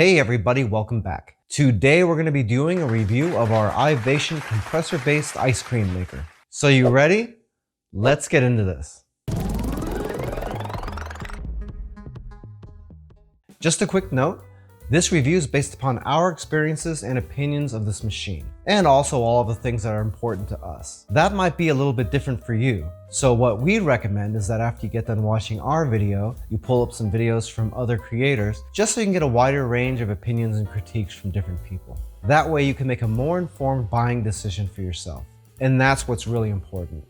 Hey everybody, welcome back. Today we're going to be doing a review of our Ivation compressor-based ice cream maker. So you ready? Let's get into this. Just a quick note, this review is based upon our experiences and opinions of this machine, and also all of the things that are important to us. That might be a little bit different for you. So what we'd recommend is that after you get done watching our video, you pull up some videos from other creators, just so you can get a wider range of opinions and critiques from different people. That way you can make a more informed buying decision for yourself. And that's what's really important.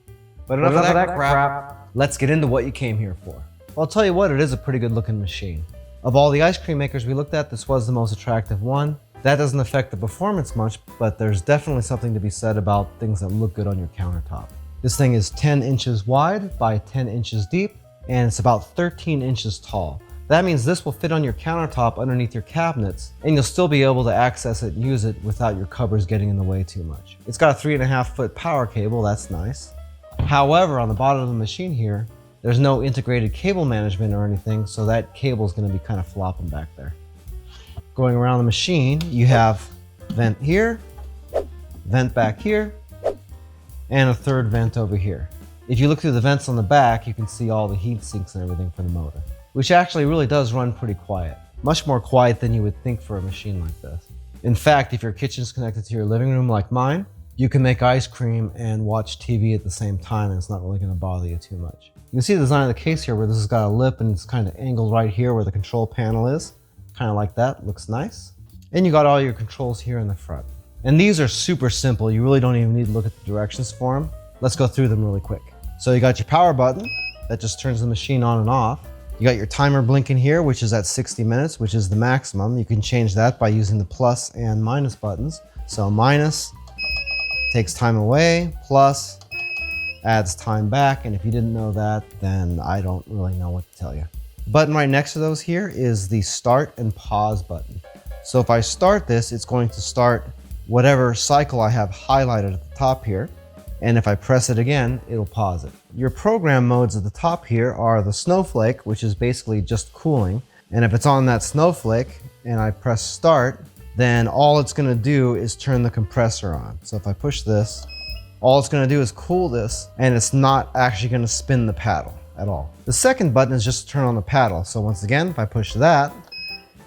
But enough of that crap. Let's get into what you came here for. Well, I'll tell you what, it is a pretty good looking machine. Of all the ice cream makers we looked at, this was the most attractive one. That doesn't affect the performance much, but there's definitely something to be said about things that look good on your countertop. This thing is 10 inches wide by 10 inches deep, and it's about 13 inches tall. That means this will fit on your countertop underneath your cabinets, and you'll still be able to access it and use it without your covers getting in the way too much. It's got a 3.5-foot power cable, that's nice. However, on the bottom of the machine here, there's no integrated cable management or anything, so that cable is going to be kind of flopping back there. Going around the machine, you have vent here, vent back here, and a third vent over here. If you look through the vents on the back, you can see all the heat sinks and everything for the motor, which actually really does run pretty quiet. Much more quiet than you would think for a machine like this. In fact, if your kitchen's connected to your living room like mine, you can make ice cream and watch TV at the same time, and it's not really going to bother you too much. You can see the design of the case here where this has got a lip and it's kind of angled right here where the control panel is. Kind of like that, looks nice. And you got all your controls here in the front. And these are super simple. You really don't even need to look at the directions for them. Let's go through them really quick. So you got your power button that just turns the machine on and off. You got your timer blinking here, which is at 60 minutes, which is the maximum. You can change that by using the plus and minus buttons. So minus takes time away, plus adds time back, and if you didn't know that, then I don't really know what to tell you. The button right next to those here is the start and pause button. So if I start this, it's going to start whatever cycle I have highlighted at the top here, and if I press it again, it'll pause it. Your program modes at the top here are the snowflake, which is basically just cooling, and if it's on that snowflake and I press start, then all it's going to do is turn the compressor on. So if I push this, all it's going to do is cool this, and it's not actually going to spin the paddle at all. The second button is just to turn on the paddle. So once again, if I push that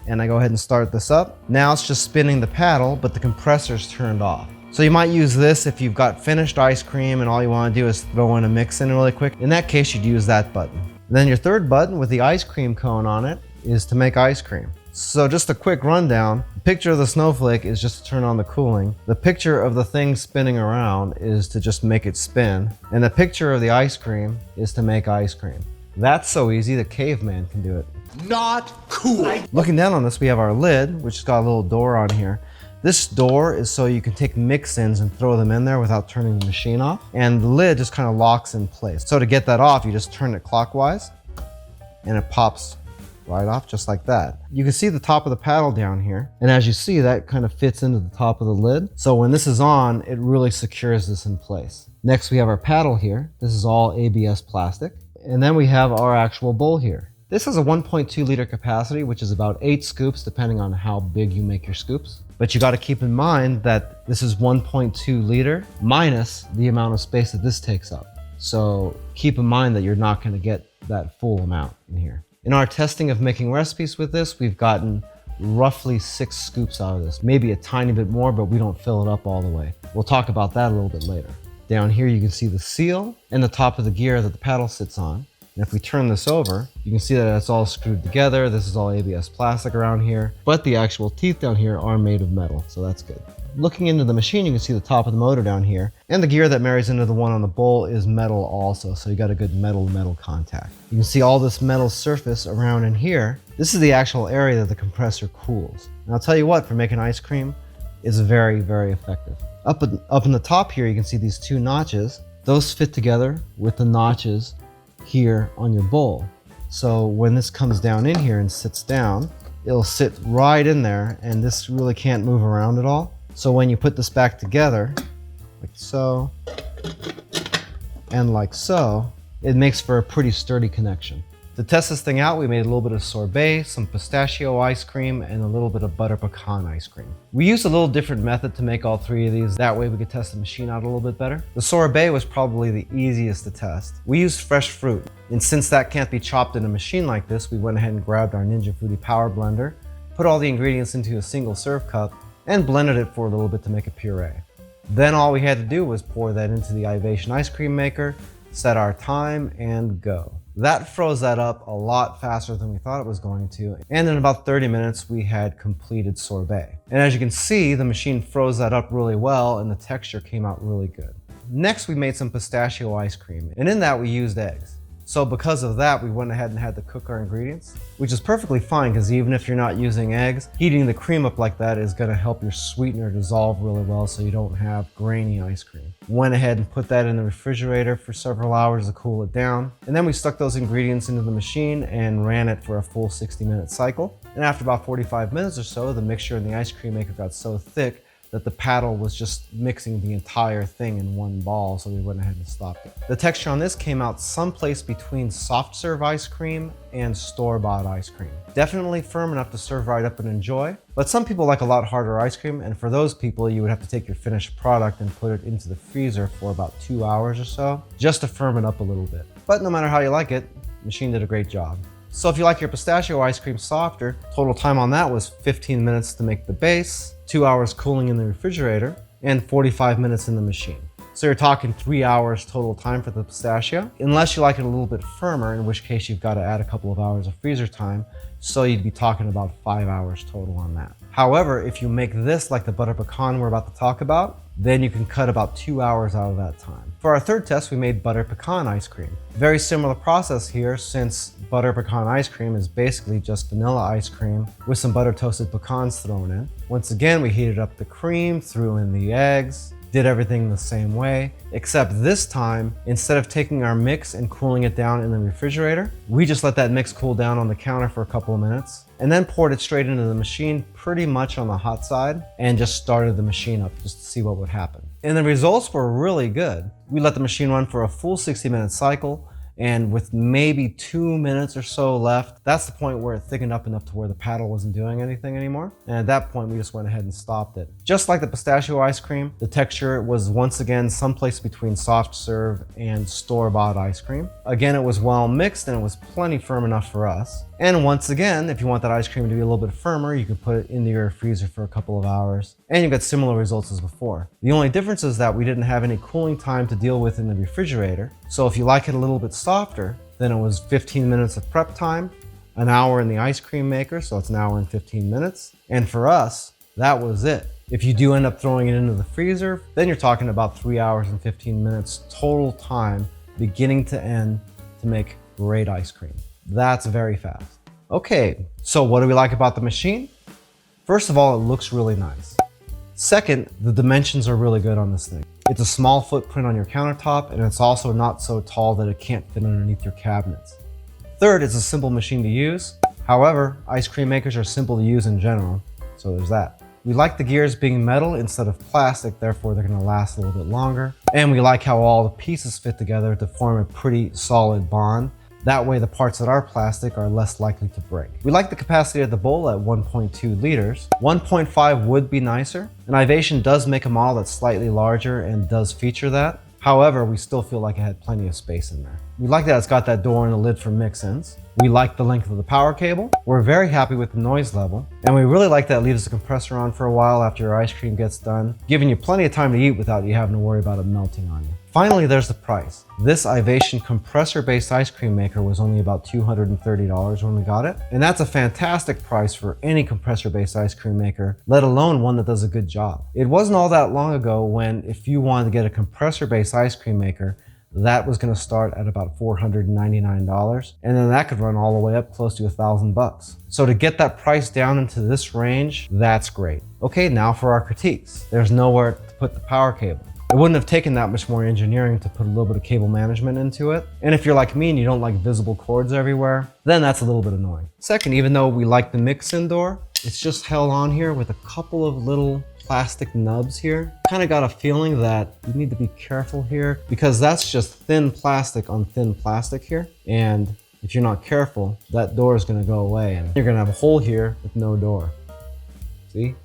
and I go ahead and start this up, now it's just spinning the paddle, but the compressor's turned off. So you might use this if you've got finished ice cream and all you want to do is throw in a mix in really quick. In that case, you'd use that button. And then your third button with the ice cream cone on it is to make ice cream. So just a quick rundown, the picture of the snowflake is just to turn on the cooling. The picture of the thing spinning around is to just make it spin. And the picture of the ice cream is to make ice cream. That's so easy, the caveman can do it. Not cool. Looking down on this, we have our lid, which has got a little door on here. This door is so you can take mix-ins and throw them in there without turning the machine off. And the lid just kind of locks in place. So to get that off, you just turn it clockwise and it pops right off just like that. You can see the top of the paddle down here, and as you see, that kind of fits into the top of the lid. So when this is on, it really secures this in place. Next we have our paddle here. This is all ABS plastic. And then we have our actual bowl here. This has a 1.2 liter capacity, which is about 8 scoops depending on how big you make your scoops. But you got to keep in mind that this is 1.2 liter minus the amount of space that this takes up. So keep in mind that you're not going to get that full amount in here. In our testing of making recipes with this, we've gotten roughly 6 scoops out of this. Maybe a tiny bit more, but we don't fill it up all the way. We'll talk about that a little bit later. Down here you can see the seal and the top of the gear that the paddle sits on. And if we turn this over, you can see that it's all screwed together. This is all ABS plastic around here, but the actual teeth down here are made of metal, so that's good. Looking into the machine, you can see the top of the motor down here, and the gear that marries into the one on the bowl is metal also, so you got a good metal-to-metal contact. You can see all this metal surface around in here. This is the actual area that the compressor cools. And I'll tell you what, for making ice cream, it's very, very effective. Up in the top here, you can see these 2 notches. Those fit together with the notches here on your bowl. So when this comes down in here and sits down, it'll sit right in there, and this really can't move around at all. So when you put this back together, like so, and like so, it makes for a pretty sturdy connection. To test this thing out, we made a little bit of sorbet, some pistachio ice cream, and a little bit of butter pecan ice cream. We used a little different method to make all three of these. That way we could test the machine out a little bit better. The sorbet was probably the easiest to test. We used fresh fruit, and since that can't be chopped in a machine like this, we went ahead and grabbed our Ninja Fruity Power Blender, put all the ingredients into a single serve cup, and blended it for a little bit to make a puree. Then all we had to do was pour that into the Ivation Ice Cream Maker, set our time, and go. That froze that up a lot faster than we thought it was going to, and in about 30 minutes we had completed sorbet. And as you can see, the machine froze that up really well and the texture came out really good. Next we made some pistachio ice cream, and in that we used eggs. So because of that, we went ahead and had to cook our ingredients, which is perfectly fine because even if you're not using eggs, heating the cream up like that is going to help your sweetener dissolve really well so you don't have grainy ice cream. Went ahead and put that in the refrigerator for several hours to cool it down. And then we stuck those ingredients into the machine and ran it for a full 60-minute cycle. And after about 45 minutes or so, the mixture in the ice cream maker got so thick that the paddle was just mixing the entire thing in one ball, so we went ahead and stopped it. The texture on this came out someplace between soft serve ice cream and store-bought ice cream. Definitely firm enough to serve right up and enjoy, but some people like a lot harder ice cream, and for those people, you would have to take your finished product and put it into the freezer for about 2 hours or so, just to firm it up a little bit. But no matter how you like it, the machine did a great job. So if you like your pistachio ice cream softer, total time on that was 15 minutes to make the base, 2 hours cooling in the refrigerator, and 45 minutes in the machine. So you're talking 3 hours total time for the pistachio, unless you like it a little bit firmer, in which case you've got to add a couple of hours of freezer time, so you'd be talking about 5 hours total on that. However, if you make this like the butter pecan we're about to talk about, then you can cut about 2 hours out of that time. For our third test, we made butter pecan ice cream. Very similar process here, since butter pecan ice cream is basically just vanilla ice cream with some butter toasted pecans thrown in. Once again, we heated up the cream, threw in the eggs, did everything the same way, except this time, instead of taking our mix and cooling it down in the refrigerator, we just let that mix cool down on the counter for a couple of minutes, and then poured it straight into the machine pretty much on the hot side, and just started the machine up just to see what would happen. And the results were really good. We let the machine run for a full 60-minute cycle, and with maybe 2 minutes or so left, that's the point where it thickened up enough to where the paddle wasn't doing anything anymore. And at that point, we just went ahead and stopped it. Just like the pistachio ice cream, the texture was once again someplace between soft serve and store-bought ice cream. Again, it was well mixed and it was plenty firm enough for us. And once again, if you want that ice cream to be a little bit firmer, you can put it into your freezer for a couple of hours, and you get similar results as before. The only difference is that we didn't have any cooling time to deal with in the refrigerator. So if you like it a little bit softer, then it was 15 minutes of prep time, an hour in the ice cream maker, so it's an hour and 15 minutes. And for us, that was it. If you do end up throwing it into the freezer, then you're talking about 3 hours and 15 minutes total time, beginning to end, to make great ice cream. That's very fast. Okay, so what do we like about the machine? First of all, it looks really nice. Second, the dimensions are really good on this thing. It's a small footprint on your countertop, and it's also not so tall that it can't fit underneath your cabinets. Third, it's a simple machine to use. However, ice cream makers are simple to use in general, so there's that. We like the gears being metal instead of plastic, therefore they're going to last a little bit longer. And we like how all the pieces fit together to form a pretty solid bond. That way the parts that are plastic are less likely to break. We like the capacity of the bowl at 1.2 liters. 1.5 would be nicer, and Ivation does make a model that's slightly larger and does feature that. However, we still feel like it had plenty of space in there. We like that it's got that door and a lid for mix-ins. We like the length of the power cable. We're very happy with the noise level. And we really like that it leaves the compressor on for a while after your ice cream gets done, giving you plenty of time to eat without you having to worry about it melting on you. Finally, there's the price. This Ivation compressor-based ice cream maker was only about $230 when we got it. And that's a fantastic price for any compressor-based ice cream maker, let alone one that does a good job. It wasn't all that long ago when, if you wanted to get a compressor-based ice cream maker, that was going to start at about $499, and then that could run all the way up close to $1,000. So to get that price down into this range, that's great. Okay, now for our critiques. There's nowhere to put the power cable. It wouldn't have taken that much more engineering to put a little bit of cable management into it. And if you're like me and you don't like visible cords everywhere, then that's a little bit annoying. Second, even though we like the mix-in door, it's just held on here with a couple of little plastic nubs here. Kind of got a feeling that you need to be careful here because that's just thin plastic on thin plastic here. And if you're not careful, that door is gonna go away and you're gonna have a hole here with no door. See?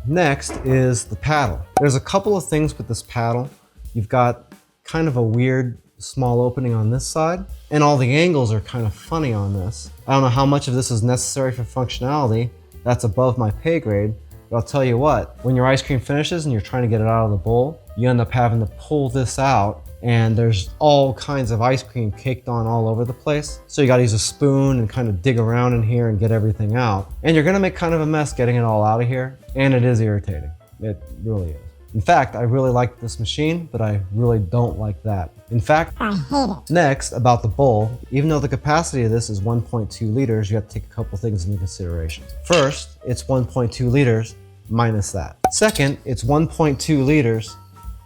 Next is the paddle. There's a couple of things with this paddle. You've got kind of a weird small opening on this side, and all the angles are kind of funny on this. I don't know how much of this is necessary for functionality. That's above my pay grade, but I'll tell you what, when your ice cream finishes and you're trying to get it out of the bowl, you end up having to pull this out, and there's all kinds of ice cream caked on all over the place. So you gotta use a spoon and kind of dig around in here and get everything out. And you're gonna make kind of a mess getting it all out of here, and it is irritating. It really is. In fact, I really like this machine, but I really don't like that. In fact, I hate it. Next, about the bowl, even though the capacity of this is 1.2 liters, you have to take a couple things into consideration. First, it's 1.2 liters minus that. Second, it's 1.2 liters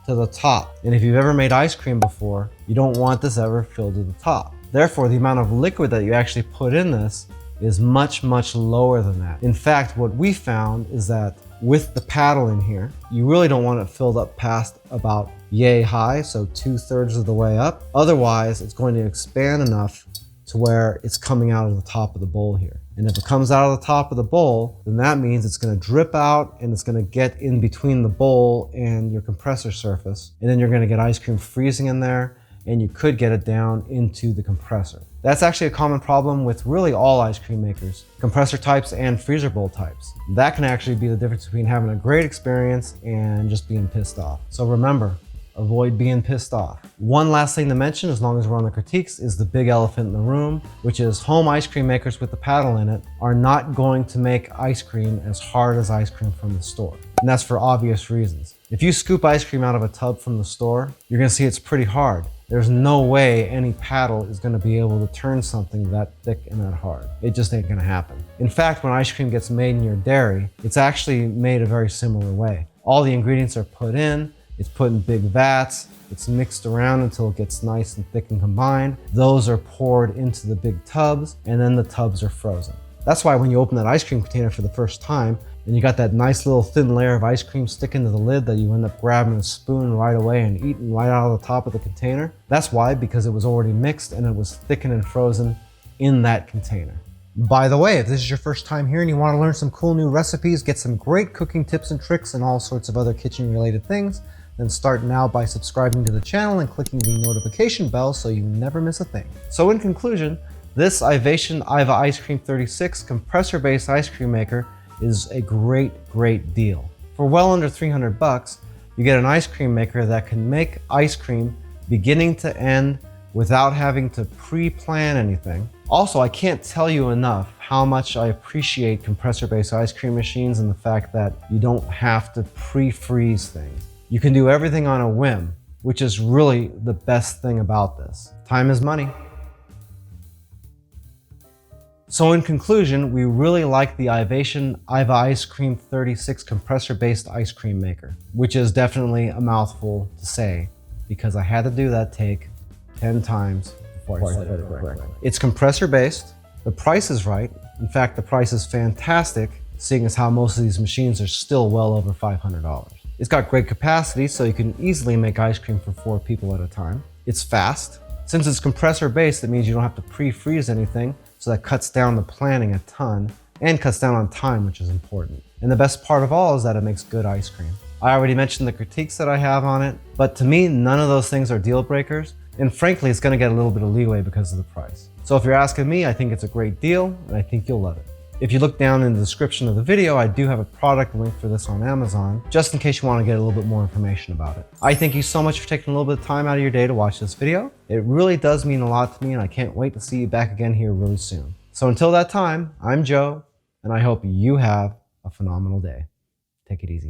to the top. And if you've ever made ice cream before, you don't want this ever filled to the top. Therefore, the amount of liquid that you actually put in this is much, much lower than that. In fact, what we found is that with the paddle in here, you really don't want it filled up past about yay high, so 2/3 of the way up. Otherwise, it's going to expand enough to where it's coming out of the top of the bowl here. And if it comes out of the top of the bowl, then that means it's gonna drip out and it's gonna get in between the bowl and your compressor surface. And then you're gonna get ice cream freezing in there, and you could get it down into the compressor. That's actually a common problem with really all ice cream makers, compressor types and freezer bowl types. That can actually be the difference between having a great experience and just being pissed off. So remember, avoid being pissed off. One last thing to mention, as long as we're on the critiques, is the big elephant in the room, which is home ice cream makers with the paddle in it are not going to make ice cream as hard as ice cream from the store. And that's for obvious reasons. If you scoop ice cream out of a tub from the store, you're gonna see it's pretty hard. There's no way any paddle is gonna be able to turn something that thick and that hard. It just ain't gonna happen. In fact, when ice cream gets made in your dairy, it's actually made a very similar way. All the ingredients are put in, it's put in big vats, it's mixed around until it gets nice and thick and combined. Those are poured into the big tubs, and then the tubs are frozen. That's why when you open that ice cream container for the first time, and you got that nice little thin layer of ice cream sticking to the lid that you end up grabbing a spoon right away and eating right out of the top of the container. That's why, because it was already mixed and it was thickened and frozen in that container. By the way, if this is your first time here and you want to learn some cool new recipes, get some great cooking tips and tricks and all sorts of other kitchen related things, then start now by subscribing to the channel and clicking the notification bell so you never miss a thing. So in conclusion, this Ivation Ice Cream 36 compressor-based ice cream maker is a great deal. For well under 300 bucks, you get an ice cream maker that can make ice cream beginning to end without having to pre-plan anything. Also, I can't tell you enough how much I appreciate compressor-based ice cream machines and the fact that you don't have to pre-freeze things. You can do everything on a whim, which is really the best thing about this. Time is money. So in conclusion, we really like the Ivation Ice Cream 36 compressor-based ice cream maker, which is definitely a mouthful to say because I had to do that take 10 times before I said it correctly. It's compressor-based, the price is right. In fact, the price is fantastic, seeing as how most of these machines are still well over $500. It's got great capacity, so you can easily make ice cream for 4 people at a time. It's fast. Since it's compressor-based, it means you don't have to pre-freeze anything, so that cuts down the planning a ton and cuts down on time, which is important. And the best part of all is that it makes good ice cream. I already mentioned the critiques that I have on it, but to me, none of those things are deal breakers. And frankly, it's gonna get a little bit of leeway because of the price. So if you're asking me, I think it's a great deal and I think you'll love it. If you look down in the description of the video, I do have a product link for this on Amazon, just in case you want to get a little bit more information about it. I thank you so much for taking a little bit of time out of your day to watch this video. It really does mean a lot to me and I can't wait to see you back again here really soon. So until that time, I'm Joe, and I hope you have a phenomenal day. Take it easy.